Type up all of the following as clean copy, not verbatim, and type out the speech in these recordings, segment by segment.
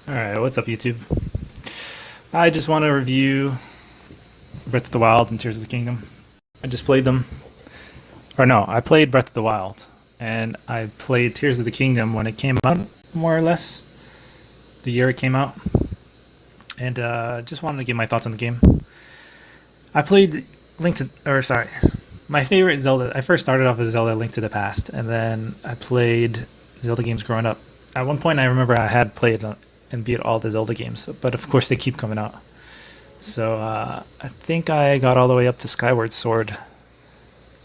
Alright, what's up, YouTube? I just want to review Breath of the Wild and Tears of the Kingdom. I just played them. Or no, I played Breath of the Wild. And I played Tears of the Kingdom when it came out, more or less. The year it came out. And just wanted to give my thoughts on the game. I played Link to. Or, sorry. My favorite Zelda. I first started off as Zelda Link to the Past. And then I played Zelda games growing up. At one point, I remember I had played and beat all the Zelda games. But of course, they keep coming out. So I think I got all the way up to Skyward Sword,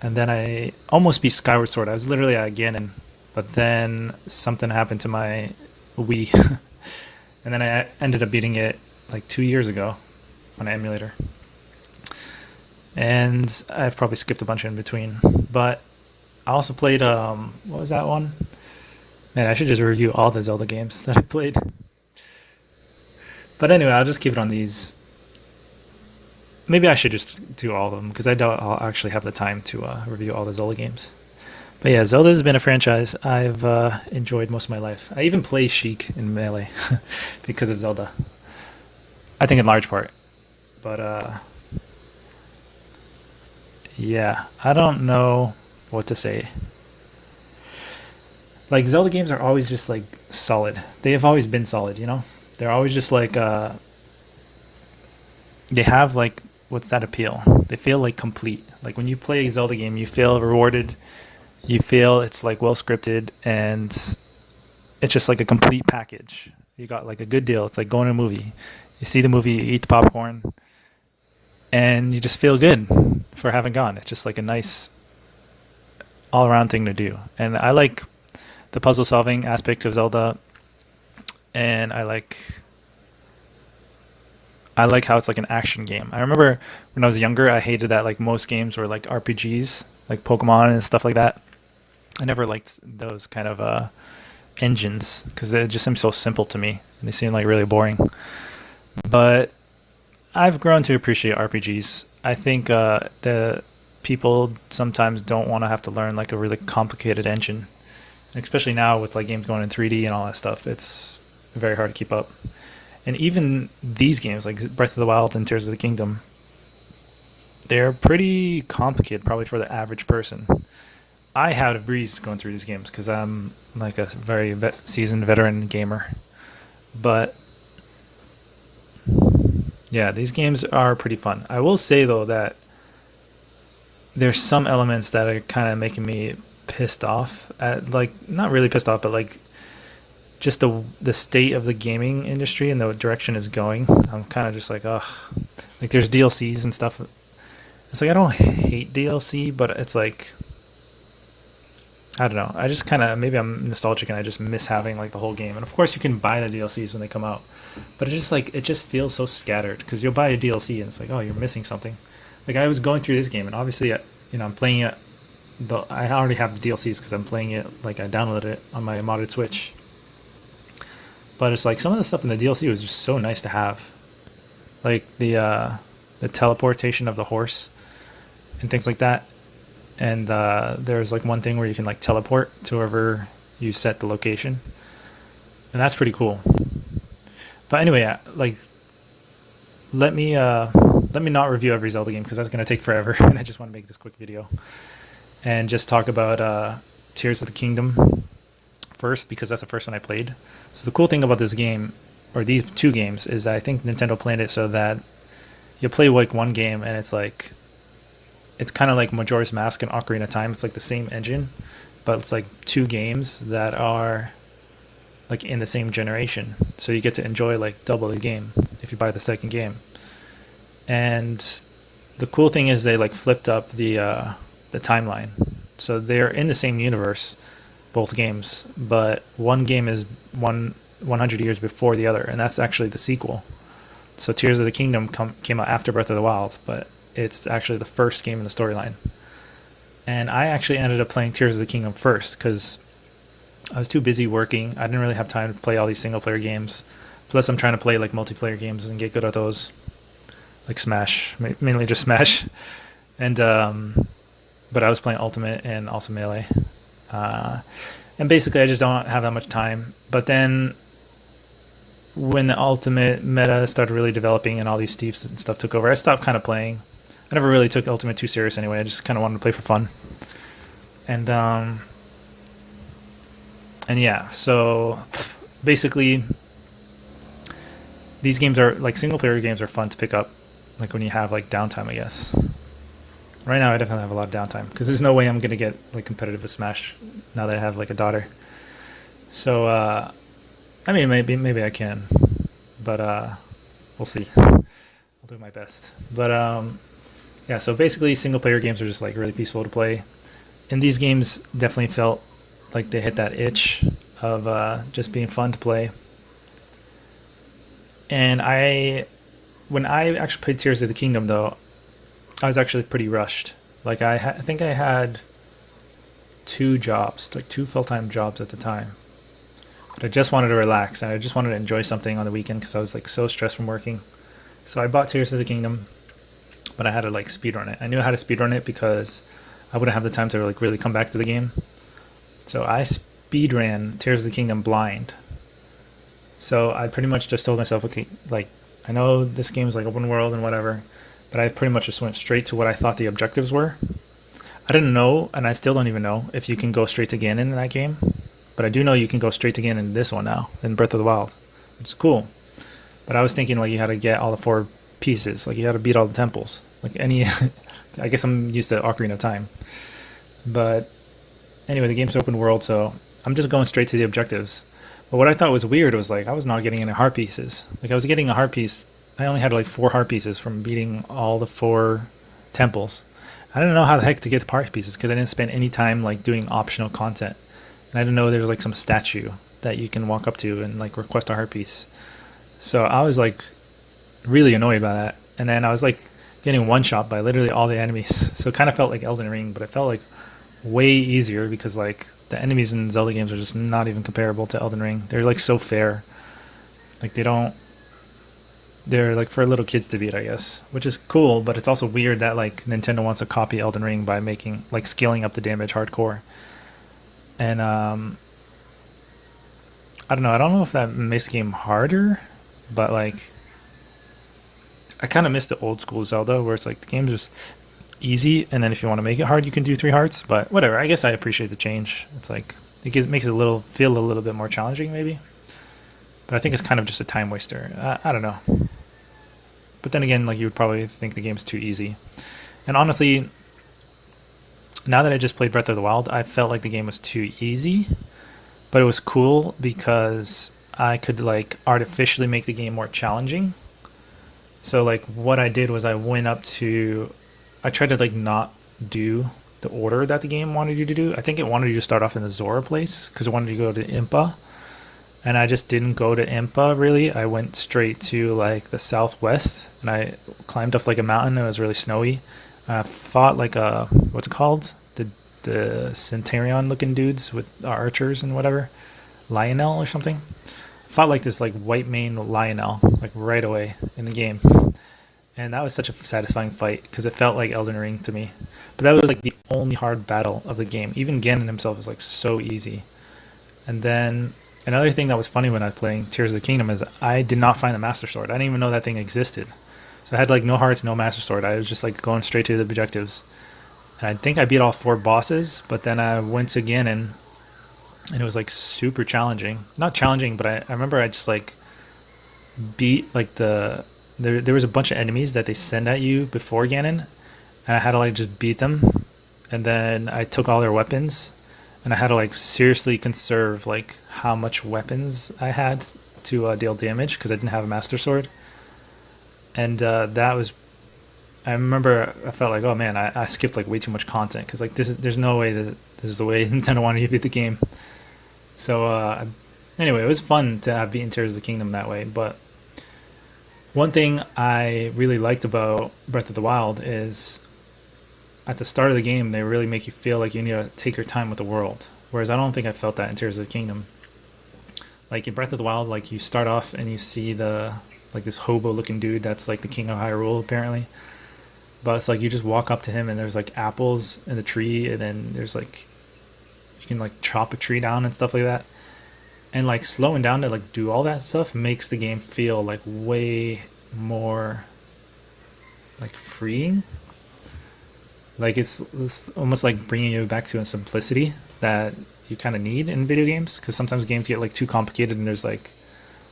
and then I almost beat Skyward Sword. I was literally at Ganon, but then something happened to my Wii, and then I ended up beating it like 2 years ago on an emulator. And I've probably skipped a bunch in between. But I also played what was that one? Man, I should just review all the Zelda games that I played. But anyway, I'll just keep it on these. Maybe I should just do all of them because I doubt I'll actually have the time to review all the Zelda games. But yeah, Zelda has been a franchise I've enjoyed most of my life. I even play Sheik in Melee because of Zelda. I think in large part. But yeah, I don't know what to say. Like Zelda games are always just like solid. They have always been solid, you know? They're always just like they have like what's that appeal? They feel like complete. Like when you play a Zelda game, you feel rewarded. You feel it's like well scripted and it's just like a complete package. You got like a good deal. It's like going to a movie. You see the movie, you eat the popcorn, and you just feel good for having gone. It's just like a nice all around thing to do. And I like the puzzle solving aspect of Zelda, and I like how it's like an action game. I remember when I was younger, I hated that like most games were like RPGs, like Pokemon and stuff like that. I never liked those kind of engines because they just seem so simple to me and they seem like really boring. But I've grown to appreciate RPGs. I think the people sometimes don't want to have to learn like a really complicated engine, especially now with like games going in 3D and all that stuff. It's very hard to keep up. And even these games, like Breath of the Wild and Tears of the Kingdom, they're pretty complicated, probably for the average person. I had a breeze going through these games because I'm like a very seasoned veteran gamer. But yeah, these games are pretty fun. I will say though that there's some elements that are kind of making me pissed off at like not really pissed off, but like just the state of the gaming industry and the direction it's going. I'm kind of just like, ugh. Like there's DLCs and stuff. It's like I don't hate DLC, but it's like I don't know. I just kind of maybe I'm nostalgic and I just miss having like the whole game. And of course you can buy the DLCs when they come out, but it just feels so scattered because you'll buy a DLC and it's like oh you're missing something. Like I was going through this game and obviously I'm playing it. I already have the DLCs because I'm playing it like I downloaded it on my modded Switch. But it's like some of the stuff in the DLC was just so nice to have, like the teleportation of the horse and things like that. And there's like one thing where you can like teleport to wherever you set the location, and that's pretty cool. But anyway, like let me uh, let me not review every Zelda game because that's gonna take forever, and I just want to make this quick video and just talk about Tears of the Kingdom first because that's the first one I played. So the cool thing about this game, or these two games, is that I think Nintendo planned it so that you play like one game and it's kind of like Majora's Mask and Ocarina of Time. It's like the same engine, but it's like two games that are like in the same generation. So you get to enjoy like double the game if you buy the second game. And the cool thing is they like flipped up the timeline. So they're in the same universe, both games, but one game is 100 years before the other, and that's actually the sequel. So Tears of the Kingdom came out after Breath of the Wild, but it's actually the first game in the storyline. And I actually ended up playing Tears of the Kingdom first because I was too busy working. I didn't really have time to play all these single player games. Plus, I'm trying to play like multiplayer games and get good at those, like Smash, mainly just Smash. And but I was playing Ultimate and also Melee. Uh, and basically, I just don't have that much time. But then when the Ultimate meta started really developing and all these Steves and stuff took over, I stopped kind of playing. I never really took Ultimate too serious anyway. I just kind of wanted to play for fun. And yeah, so basically these games are like single player games are fun to pick up like when you have like downtime, I guess. Right now I definitely have a lot of downtime because there's no way I'm gonna get like competitive with Smash now that I have like a daughter. So I mean maybe I can, but we'll see. I'll do my best. But yeah, so basically single player games are just like really peaceful to play. And these games definitely felt like they hit that itch of just being fun to play. And when I actually played Tears of the Kingdom, though, I was actually pretty rushed. Like I think I had two jobs, like two full-time jobs at the time. But I just wanted to relax and I just wanted to enjoy something on the weekend because I was like so stressed from working. So I bought Tears of the Kingdom, but I had to like speedrun it. I knew how to speedrun it because I wouldn't have the time to like really come back to the game. So I speedran Tears of the Kingdom blind. So I pretty much just told myself, okay, like I know this game is like open world and whatever, but I pretty much just went straight to what I thought the objectives were. I didn't know, and I still don't even know if you can go straight to Ganon in that game, but I do know you can go straight to Ganon in this one now, in Breath of the Wild, which is cool. But I was thinking like you had to get all the four pieces, like you had to beat all the temples, like any. I guess I'm used to Ocarina of Time, but anyway, the game's open world, so I'm just going straight to the objectives. But what I thought was weird was like I was not getting any heart pieces. Like I was getting a heart piece. I only had like four heart pieces from beating all the four temples. I didn't know how the heck to get the heart pieces because I didn't spend any time like doing optional content. And I didn't know there was like some statue that you can walk up to and like request a heart piece. So I was like really annoyed by that. And then I was like getting one shot by literally all the enemies. So it kind of felt like Elden Ring, but it felt like way easier because like the enemies in Zelda games are just not even comparable to Elden Ring. They're like so fair. Like they're like for little kids to beat, I guess, which is cool, but it's also weird that like Nintendo wants to copy Elden Ring by making like scaling up the damage hardcore. And I don't know. I don't know if that makes the game harder, but like I kind of miss the old school Zelda where it's like the game's just easy, and then if you want to make it hard, you can do three hearts. But whatever. I guess I appreciate the change. It's like makes it feel a little bit more challenging, maybe. But I think it's kind of just a time waster. I don't know. But then again, like you would probably think the game's too easy. And honestly, now that I just played Breath of the Wild, I felt like the game was too easy. But it was cool because I could like artificially make the game more challenging. So like what I did was I tried to like not do the order that the game wanted you to do. I think it wanted you to start off in the Zora place because it wanted you to go to Impa, and I just didn't go to Impa really. I went straight to like the southwest, and I climbed up like a mountain. It was really snowy. I fought like a what's it called? The Centurion looking dudes with archers and whatever, Lionel or something. Fought like this like white mane Lionel like right away in the game. And that was such a satisfying fight because it felt like Elden Ring to me. But that was like the only hard battle of the game. Even Ganon himself is like so easy. And then another thing that was funny when I was playing Tears of the Kingdom is I did not find the Master Sword. I didn't even know that thing existed. So I had like no hearts, no Master Sword. I was just like going straight to the objectives. And I think I beat all four bosses, but then I went to Ganon and it was like super challenging. Not challenging, but I remember I just like beat like there was a bunch of enemies that they send at you before Ganon, and I had to like just beat them, and then I took all their weapons, and I had to like seriously conserve like how much weapons I had to deal damage because I didn't have a Master Sword, and that was. I remember I felt like, oh man, I skipped like way too much content because like there's no way that this is the way Nintendo wanted you to beat the game. So anyway, it was fun to have beaten Tears of the Kingdom that way, but one thing I really liked about Breath of the Wild is at the start of the game, they really make you feel like you need to take your time with the world. Whereas I don't think I felt that in Tears of the Kingdom. Like in Breath of the Wild, like you start off and you see like this hobo looking dude that's like the king of Hyrule apparently. But it's like you just walk up to him and there's like apples in the tree, and then there's like you can like chop a tree down and stuff like that. and like slowing down to like do all that stuff makes the game feel like way more like freeing. Like it's almost like bringing you back to a simplicity that you kind of need in video games, because sometimes games get like too complicated and there's like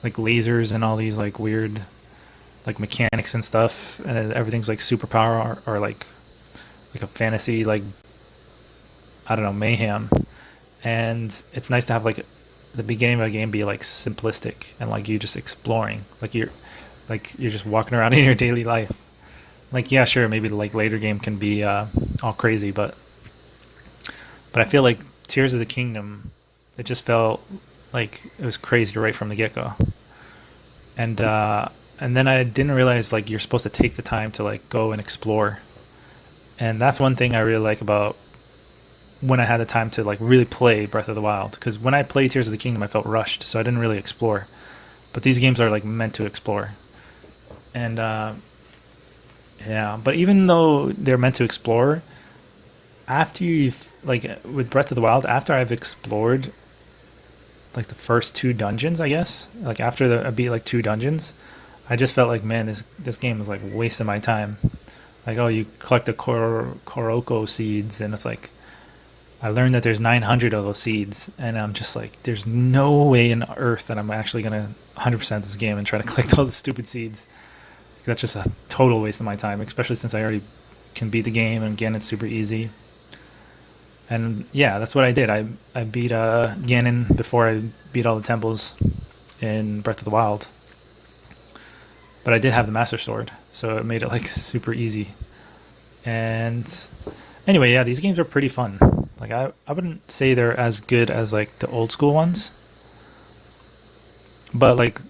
lasers and all these like weird like mechanics and stuff, and everything's like superpower, or like a fantasy, like I don't know, mayhem. And it's nice to have like the beginning of a game be like simplistic and like you just exploring, like you're just walking around in your daily life. Like yeah, sure, maybe the like later game can be all crazy, but I feel like Tears of the Kingdom, it just felt like it was crazy right from the get go. And then I didn't realize like you're supposed to take the time to like go and explore, and that's one thing I really like about when I had the time to like really play Breath of the Wild. Because when I played Tears of the Kingdom, I felt rushed, so I didn't really explore. But these games are like meant to explore, and yeah. But even though they're meant to explore, after you've like with Breath of the Wild, after I've explored like the first two dungeons, I guess, like after I beat like two dungeons, I just felt like man, this game was like wasting my time. Like oh, you collect the Koroko seeds, and it's like I learned that there's 900 of those seeds, and I'm just like, there's no way in Earth that I'm actually gonna 100% this game and try to collect all the stupid seeds. That's just a total waste of my time, especially since I already can beat the game, and again, it's super easy. And yeah, that's what I did. I beat Ganon before I beat all the temples in Breath of the Wild, but I did have the Master Sword, so it made it like super easy. And anyway, yeah, these games are pretty fun. Like I wouldn't say they're as good as like the old school ones, but like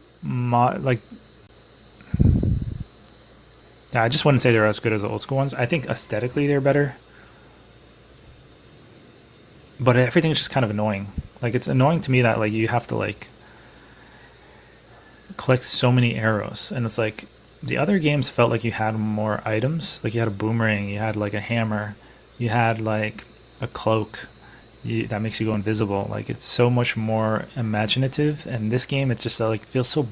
yeah, I just wouldn't say they're as good as the old school ones. I think aesthetically they're better, but everything's just kind of annoying. Like it's annoying to me that like you have to like collect so many arrows, and it's like the other games felt like you had more items. Like you had a boomerang, you had like a hammer, you had like a cloak that makes you go invisible. Like it's so much more imaginative, and this game it just like feels so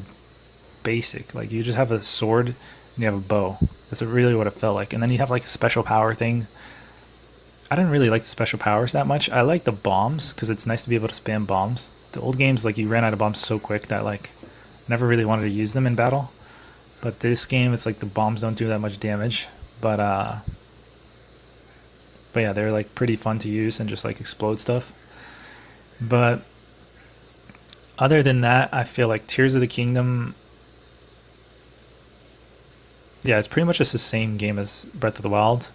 basic. Like you just have a sword and you have a bow. That's really what it felt like. And then you have like a special power thing. I didn't really like the special powers that much. I like the bombs because it's nice to be able to spam bombs. The old games like you ran out of bombs so quick that like I never really wanted to use them in battle. But this game it's like the bombs don't do that much damage. But yeah, they're like pretty fun to use and just like explode stuff. But other than that, I feel like Tears of the Kingdom, yeah, it's pretty much just the same game as Breath of the Wild.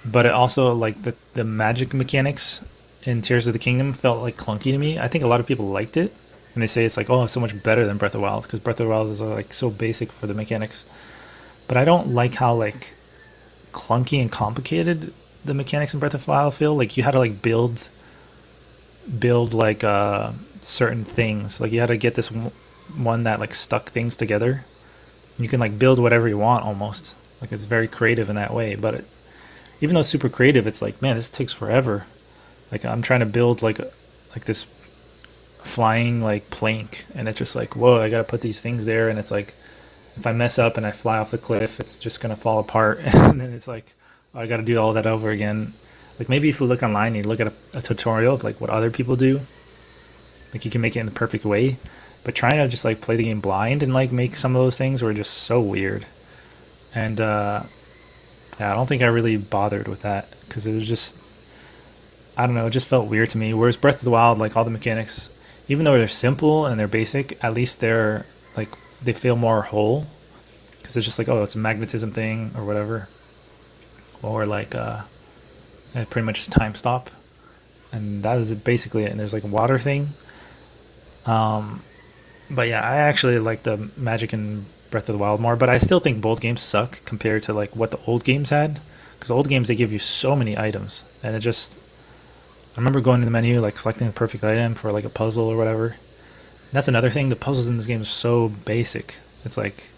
But it also like the magic mechanics in Tears of the Kingdom felt like clunky to me. I think a lot of people liked it, and they say it's like oh, it's so much better than Breath of the Wild because Breath of the Wild is like so basic for the mechanics. But I don't like how like clunky and complicated the mechanics in Breath of the Wild feel. Like you had to like build like certain things. Like you had to get this one that like stuck things together. You can like build whatever you want almost. Like it's very creative in that way. But even though it's super creative, it's like man, this takes forever. Like I'm trying to build like this flying like plank, and it's just like whoa, I gotta put these things there, and it's like if I mess up and I fly off the cliff, it's just gonna fall apart, and then it's like oh, I gotta do all that over again. Like maybe if you look online, you look at a tutorial of like what other people do, like you can make it in the perfect way. But trying to just like play the game blind and like make some of those things were just so weird. And yeah, I don't think I really bothered with that because it was just I don't know, it just felt weird to me. Whereas Breath of the Wild, like all the mechanics, even though they're simple and they're basic, at least they're like they feel more whole because it's just like oh, it's a magnetism thing or whatever, or like pretty much just time stop, and that was basically it. And there's like a water thing. Um, but yeah, I actually like the magic in Breath of the Wild more, but I still think both games suck compared to like what the old games had. Because old games they give you so many items, and it just I remember going to the menu like selecting the perfect item for like a puzzle or whatever. And that's another thing. The puzzles in this game are so basic. It's like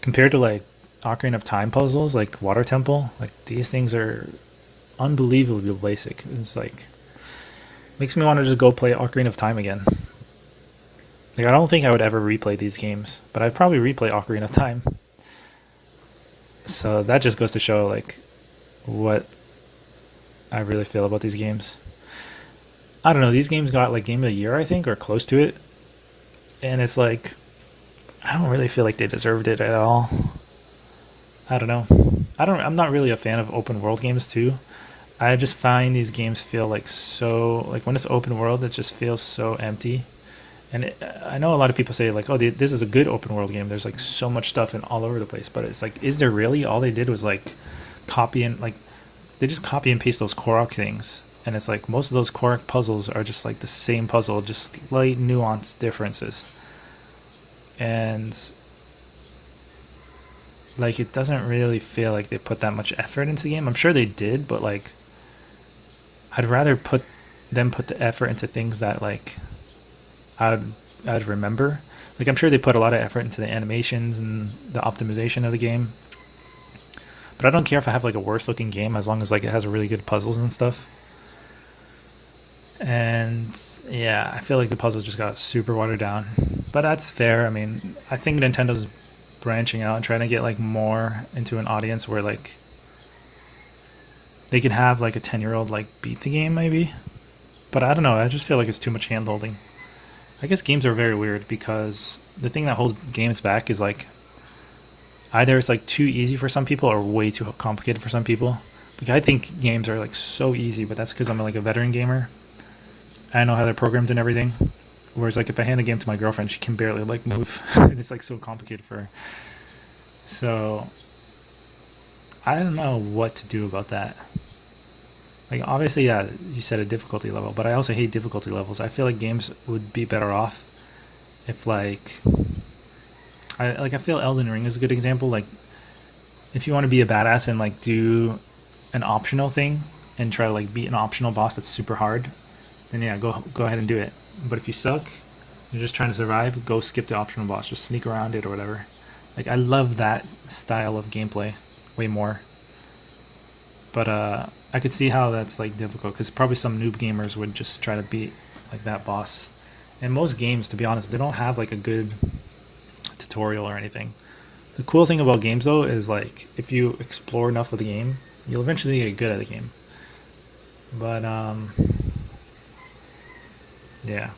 compared to like Ocarina of Time puzzles, like Water Temple, like these things are unbelievably basic. It's like makes me want to just go play Ocarina of Time again. Like I don't think I would ever replay these games, but I'd probably replay Ocarina of Time. So that just goes to show like what I really feel about these games. I don't know. These games got like Game of the Year, I think, or close to it, and it's like I don't really feel like they deserved it at all. I don't know. I'm not really a fan of open world games too. I just find these games feel like so like when it's open world, it just feels so empty. And I know a lot of people say like, "Oh, this is a good open world game." There's like so much stuff and all over the place, but it's like, is there really? All they did was like copy and like they just copy and paste those Korok things, and it's like most of those Korok puzzles are just like the same puzzle, just slight nuance differences, and like it doesn't really feel like they put that much effort into the game. I'm sure they did, but like I'd rather put the effort into things that like I'd I'd remember. Like I'm sure they put a lot of effort into the animations and the optimization of the game, but I don't care if I have like a worse looking game as long as like it has really good puzzles and stuff. And yeah, I feel like the puzzles just got super watered down. But that's fair. I mean, I think Nintendo's branching out and trying to get like more into an audience where like they can have like a 10-year-old like beat the game maybe. But I don't know. I just feel like it's too much hand holding. I guess games are very weird because the thing that holds games back is like either it's like too easy for some people or way too complicated for some people. Like I think games are like so easy, but that's because I'm like a veteran gamer. I know how they're programmed and everything. Whereas like if I hand a game to my girlfriend, she can barely like move. It's like so complicated for her. So I don't know what to do about that. Like obviously, yeah, you said a difficulty level, but I also hate difficulty levels. I feel like games would be better off if like I feel Elden Ring is a good example. Like if you want to be a badass and like do an optional thing and try to like beat an optional boss that's super hard, then yeah, go ahead and do it. But if you suck, you're just trying to survive, go skip the optional boss, just sneak around it or whatever. Like I love that style of gameplay way more. But I could see how that's like difficult because probably some noob gamers would just try to beat like that boss. And most games, to be honest, they don't have like a good tutorial or anything. The cool thing about games though is like if you explore enough of the game, you'll eventually get good at the game. But yeah,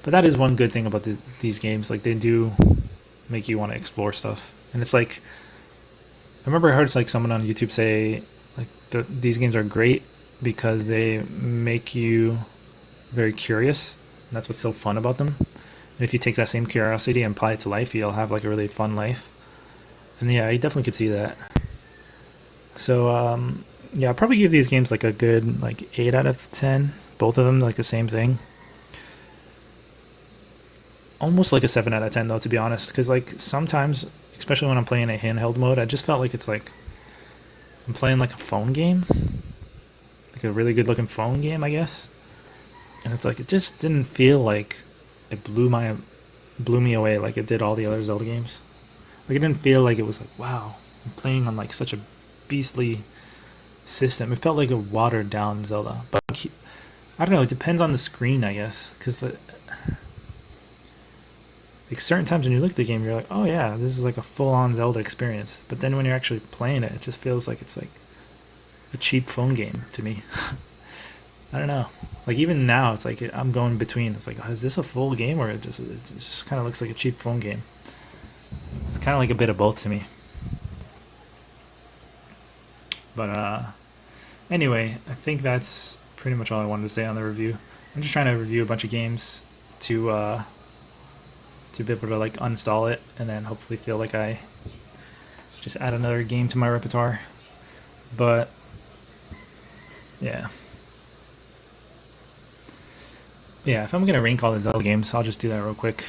but that is one good thing about these games. Like they do make you want to explore stuff, and it's like I remember I heard it's like someone on YouTube say like these games are great because they make you very curious. And that's what's so fun about them. And if you take that same curiosity and apply it to life, you'll have like a really fun life. And yeah, I definitely could see that. So yeah, I'll probably give these games like a good like 8 out of 10. Both of them like the same thing. Almost like a 7 out of 10 though, to be honest. Because like sometimes, especially when I'm playing a handheld mode, I just felt like it's like I'm playing like a phone game, like a really good looking phone game, I guess. And it's like it just didn't feel like it blew me away like it did all the other Zelda games. Like it didn't feel like it was like wow, I'm playing on like such a beastly system. It felt like a watered down Zelda. But I don't know. It depends on the screen, I guess, because like certain times when you look at the game, you're like, oh yeah, this is like a full on Zelda experience. But then when you're actually playing it, it just feels like it's like a cheap phone game to me. I don't know. Like even now, it's like I'm going between. It's like, oh, is this a full game or it just kind of looks like a cheap phone game? It's kind of like a bit of both to me. But anyway, I think that's pretty much all I wanted to say on the review. I'm just trying to review a bunch of games to be able to like uninstall it and then hopefully feel like I just add another game to my repertoire. But yeah. Yeah, if I'm gonna rank all the Zelda games, I'll just do that real quick.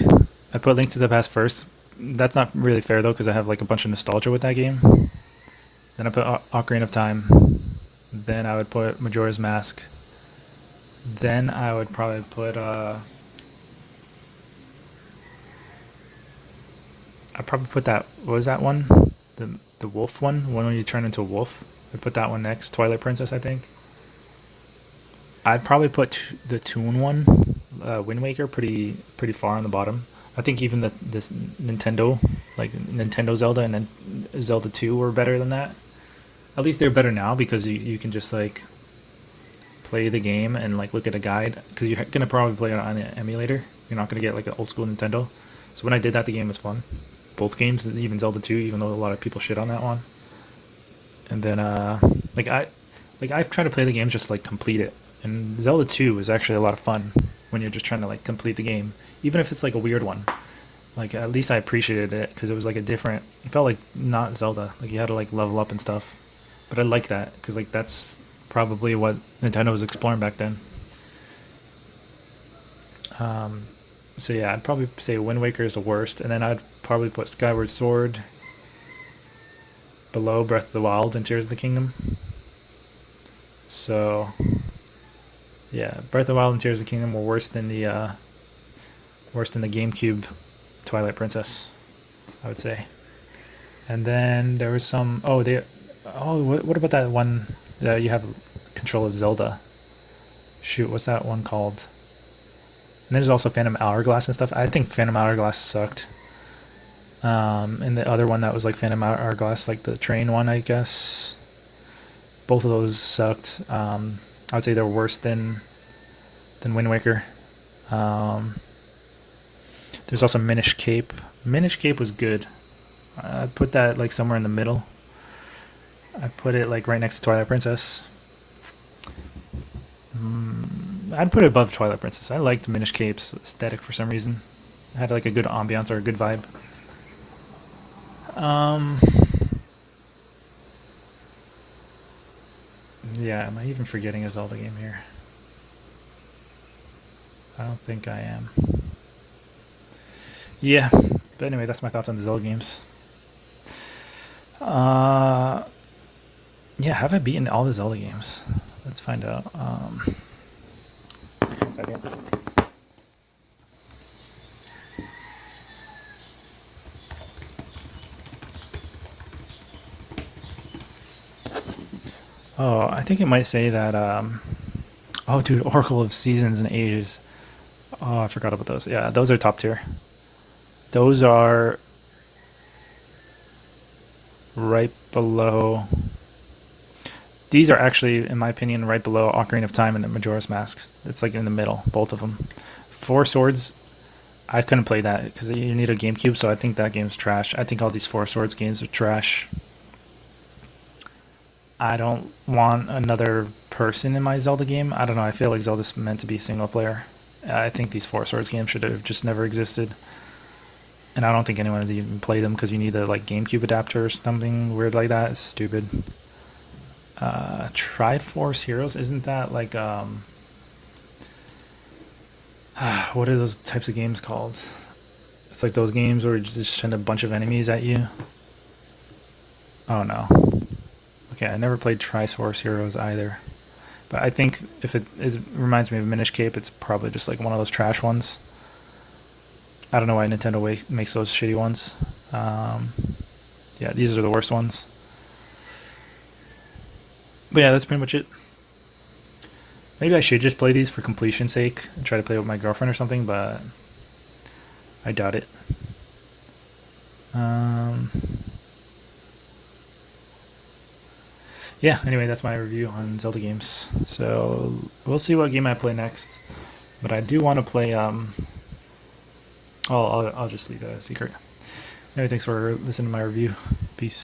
I put Link to the Past first. That's not really fair though, because I have like a bunch of nostalgia with that game. Then I put Ocarina of Time. Then I would put Majora's Mask. Then I would probably put I'd probably put that. What was that one? The wolf one when you turn into a wolf. I'd put that one next. Twilight Princess, I think. I'd probably put the Toon one, Wind Waker, pretty far on the bottom. I think even this Nintendo, like Nintendo Zelda and then Zelda 2 were better than that. At least they're better now because you can just like play the game and like look at a guide because you're gonna probably play it on an emulator. You're not gonna get like an old school Nintendo. So when I did that, the game was fun. Both games, even Zelda 2, even though a lot of people shit on that one. And then like I've tried to play the games just like complete it. And Zelda 2 is actually a lot of fun when you're just trying to like complete the game, even if it's like a weird one. Like at least I appreciated it because it was like a different. It felt like not Zelda. Like you had to like level up and stuff. But I like that because like that's probably what Nintendo was exploring back then. Um, so yeah, I'd probably say Wind Waker is the worst, and then I'd probably put Skyward Sword below Breath of the Wild and Tears of the Kingdom. So yeah, Breath of the Wild and Tears of the Kingdom were worse than the GameCube Twilight Princess, I would say. And then there was some. Oh, they. Oh, what about that one that you have control of Zelda? Shoot, what's that one called? And there's also Phantom Hourglass and stuff. I think Phantom Hourglass sucked. And the other one that was like Phantom Hourglass, like the train one, I guess. Both of those sucked. I would say they're worse than Wind Waker. Um, there's also Minish Cape. Minish Cape was good. I put that like somewhere in the middle. I put it like right next to Twilight Princess. I'd put it above Twilight Princess. I liked Minish Cape's aesthetic for some reason. It had like a good ambiance or a good vibe. Um, yeah, am I even forgetting a Zelda game here? I don't think I am. Yeah, but anyway, that's my thoughts on the Zelda games. Uh, yeah, have I beaten all the Zelda games? Let's find out. 1 second. Oh, I think it might say that. Oh, dude, Oracle of Seasons and Ages. Oh, I forgot about those. Yeah, those are top tier. Those are right below. These are actually, in my opinion, right below Ocarina of Time and the Majora's Masks. It's like in the middle, both of them. Four Swords, I couldn't play that because you need a GameCube, so I think that game's trash. I think all these Four Swords games are trash. I don't want another person in my Zelda game. I don't know. I feel like Zelda's meant to be single player. I think these Four Swords games should have just never existed. And I don't think anyone has even played them because you need a like GameCube adapter or something weird like that. It's stupid. Triforce Heroes, isn't that like what are those types of games called? It's like those games where you just send a bunch of enemies at you. Oh no. Okay, I never played Triforce Heroes either. But I think if it reminds me of Minish Cape, it's probably just like one of those trash ones. I don't know why Nintendo makes those shitty ones. Um, yeah, these are the worst ones. But yeah, that's pretty much it. Maybe I should just play these for completion's sake and try to play with my girlfriend or something, but I doubt it. Um, yeah, anyway, that's my review on Zelda games. So we'll see what game I play next. But I do want to play. I'll just leave it a secret. Anyway, thanks for listening to my review. Peace.